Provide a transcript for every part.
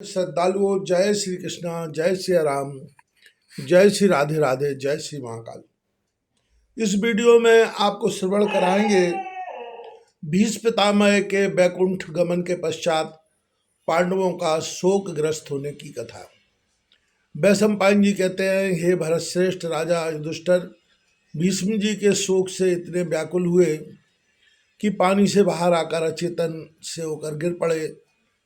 श्रद्धालुओं, जय श्री कृष्णा, जय श्री राम, जय श्री राधे राधे, जय श्री महाकाल। इस वीडियो में आपको श्रवण कराएंगे भीष्म पितामह के बैकुंठ गमन के पश्चात पांडवों का शोकग्रस्त होने की कथा। वैशंपायन जी कहते हैं, हे भरत श्रेष्ठ राजा युधिष्ठिर भीष्म जी के शोक से इतने व्याकुल हुए कि पानी से बाहर आकर अचेतन से होकर गिर पड़े।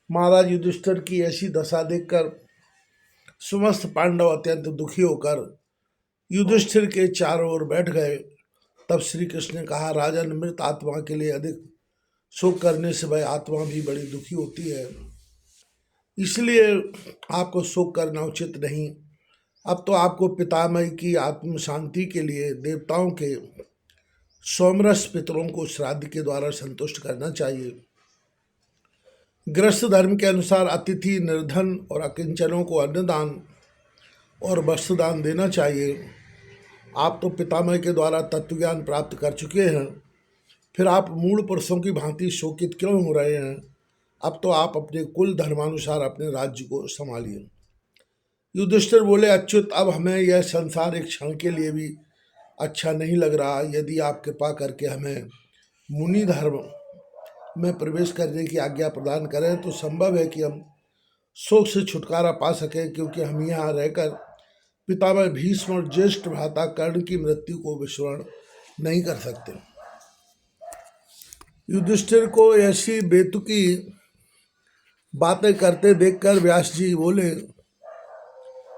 महाराज युधिष्ठिर की ऐसी दशा देखकर समस्त पांडव अत्यंत दुखी होकर युधिष्ठिर के चारों ओर बैठ गए। तब श्री कृष्ण ने कहा, राजन, मृत आत्मा के लिए अधिक शोक करने से वह आत्मा भी बड़ी दुखी होती है, इसलिए आपको शोक करना उचित नहीं। अब तो आपको पितामह की आत्म शांति के लिए देवताओं के सोमरस पितरों को श्राद्ध के द्वारा संतुष्ट करना चाहिए। गृहस्थ धर्म के अनुसार अतिथि, निर्धन और अकिंचनों को अन्नदान और वस्त्रदान देना चाहिए। आप तो पितामह के द्वारा तत्वज्ञान प्राप्त कर चुके हैं, फिर आप मूल पुरुषों की भांति शोकित क्यों हो रहे हैं? अब तो आप अपने कुल धर्मानुसार अपने राज्य को संभालिए। युधिष्ठिर बोले, अच्युत, अब हमें यह संसार एक क्षण के लिए भी अच्छा नहीं लग रहा। यदि आप कृपा करके हमें मुनि धर्म में प्रवेश करने की आज्ञा प्रदान करें तो संभव है कि हम शोक से छुटकारा पा सकें, क्योंकि हम यहाँ रहकर पितामह भीष्म और ज्येष्ठ भ्राता कर्ण की मृत्यु को विस्मरण नहीं कर सकते। युधिष्ठिर को ऐसी बेतुकी बातें करते देखकर व्यास जी बोले,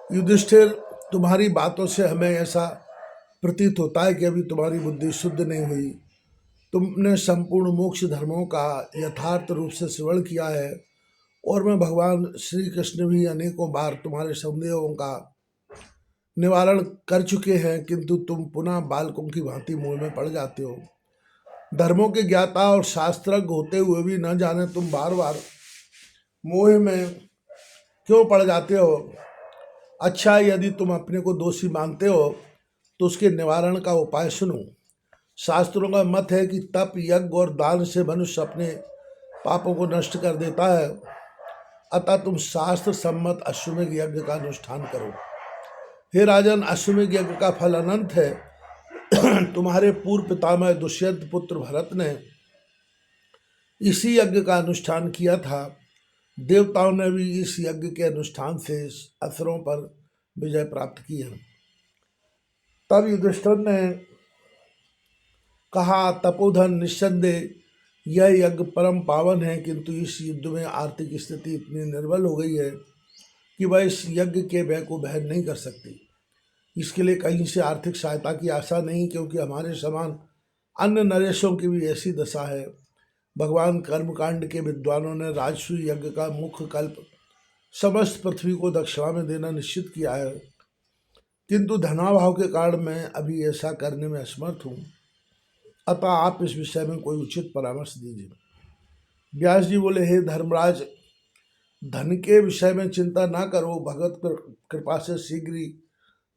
युधिष्ठिर, तुम्हारी बातों से हमें ऐसा प्रतीत होता है कि अभी तुम्हारी बुद्धि शुद्ध नहीं हुई। तुमने संपूर्ण मोक्ष धर्मों का यथार्थ रूप से श्रवण किया है, और मैं भगवान श्री कृष्ण भी अनेकों बार तुम्हारे संदेहों का निवारण कर चुके हैं, किंतु तुम पुनः बालकों की भांति मोह में पड़ जाते हो। धर्मों के ज्ञाता और शास्त्रज्ञ होते हुए भी न जाने तुम बार बार मोह में क्यों पड़ जाते हो। अच्छा, यदि तुम अपने को दोषी मानते हो तो उसके निवारण का उपाय सुनो। शास्त्रों का मत है कि तप, यज्ञ और दान से मनुष्य अपने पापों को नष्ट कर देता है। अतः तुम शास्त्र सम्मत अश्वमेध यज्ञ का अनुष्ठान करो। हे राजन, अश्वमेध यज्ञ का फल अनंत है। तुम्हारे पूर्व पितामह दुष्यंत पुत्र भरत ने इसी यज्ञ का अनुष्ठान किया था। देवताओं ने भी इस यज्ञ के अनुष्ठान से असुरों पर विजय प्राप्त की है। तब युधिष्ठिर ने कहा, तपोधन, निस्संदेह यह यज्ञ परम पावन है, किंतु इस युद्ध में आर्थिक स्थिति इतनी निर्बल हो गई है कि वह इस यज्ञ के व्यय को वहन नहीं कर सकती। इसके लिए कहीं से आर्थिक सहायता की आशा नहीं, क्योंकि हमारे समान अन्य नरेशों की भी ऐसी दशा है। भगवान कर्मकांड के विद्वानों ने राजसूय यज्ञ का मुख्य कल्प समस्त पृथ्वी को दक्षिणा में देना निश्चित किया है, किंतु धनाभाव के कारण मैं अभी ऐसा करने में असमर्थ हूँ। अतः आप इस विषय में कोई उचित परामर्श दीजिए। व्यास जी बोले, हे धर्मराज, धन के विषय में चिंता ना करो। भगवत कृपा से शीघ्र ही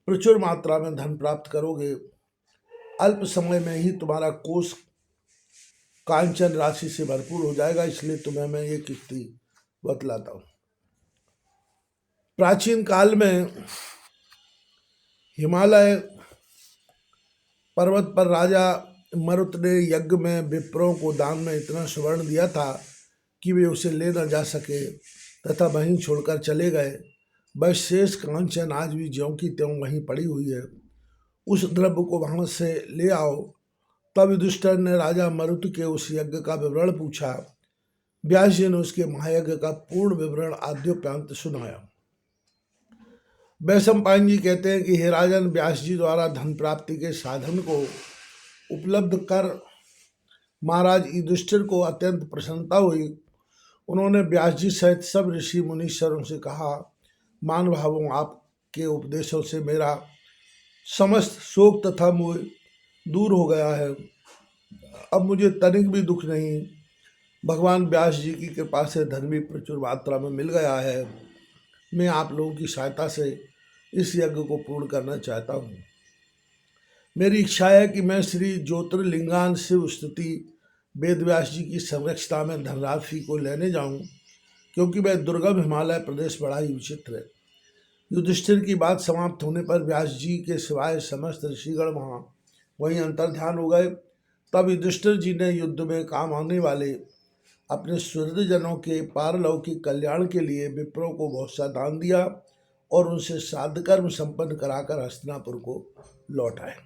प्रचुर मात्रा में धन प्राप्त करोगे। अल्प समय में ही तुम्हारा कोष कांचन राशि से भरपूर हो जाएगा। इसलिए तुम्हें मैं ये युक्ति बतलाता हूँ। प्राचीन काल में हिमालय पर्वत पर राजा मरुत ने यज्ञ में विप्रों को दान में इतना सुवर्ण दिया था कि वे उसे ले न जा सके तथा वहीं छोड़कर चले गए। वह शेष कांचन आज भी ज्यों की त्यों वहीं पड़ी हुई है। उस द्रव्य को वहां से ले आओ। तब युधिष्ठिर ने राजा मरुत के उस यज्ञ का विवरण पूछा। व्यास जी ने उसके महायज्ञ का पूर्ण विवरण आद्योपांत सुनाया। वैशंपायन जी कहते हैं कि हे राजन, व्यास जी द्वारा धन प्राप्ति के साधन को उपलब्ध कर महाराज युधिष्ठिर को अत्यंत प्रसन्नता हुई। उन्होंने व्यास जी सहित सब ऋषि मुनीश्वरों से कहा, मान भावों, आपके उपदेशों से मेरा समस्त शोक तथा मोह दूर हो गया है। अब मुझे तनिक भी दुख नहीं। भगवान व्यास जी की कृपा से धन भी प्रचुर मात्रा में मिल गया है। मैं आप लोगों की सहायता से इस यज्ञ को पूर्ण करना चाहता हूँ। मेरी इच्छा है कि मैं श्री ज्योतिर्लिंगान शिव स्तुति वेदव्यास जी की संरक्षता में धनराशि को लेने जाऊं, क्योंकि वह दुर्गम हिमालय प्रदेश बड़ा ही विचित्र है। युधिष्ठिर की बात समाप्त होने पर व्यास जी के सिवाय समस्त ऋषिगण वहाँ वहीं अंतर्ध्यान हो गए। तब युधिष्ठिर जी ने युद्ध में काम आने वाले अपने सुहृदजनों के पारलौकिक कल्याण के लिए विप्रों को बहुत सा दान दिया और उनसे साधकर्म संपन्न कराकर हस्तिनापुर को लौट आए।